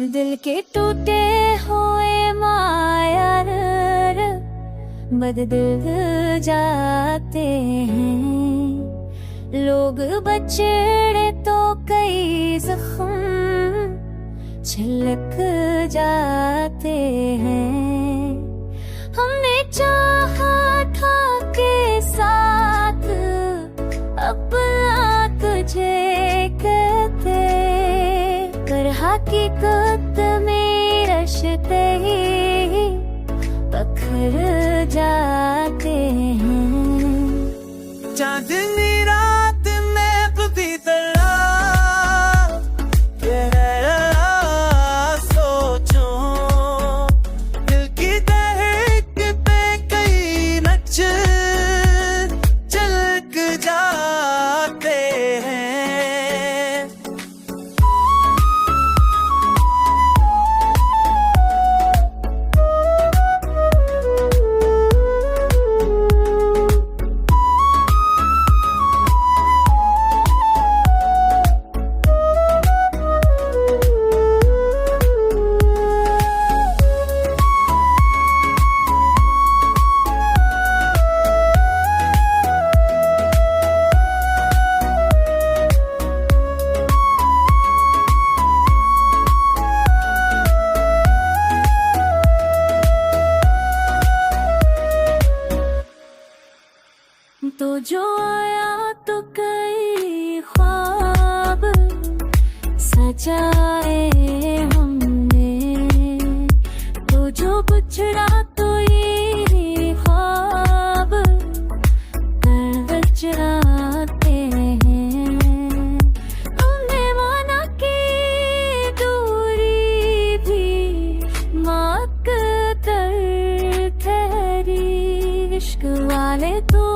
दिल के टूटे हुए मायार बदल जाते हैं। लोग बछड़े तो कई जख्म छलक जाते हैं। हमने चाहा था के साथ अपना तुझे कहते, पर हकीकत में रिश्ते ही पखर जाते हैं। चांदनी रात में खुदी तरह सोचो, दिल की दहक पे कई नक्श झलक जाते हैं। तो जो आया तो कई ख्वाब सजाए हमने, तो जो बिछड़ा तो ये ख्वाब कर जाते हैं। हमने माना कि दूरी भी मकदर ठहरी, इश्क वाले तो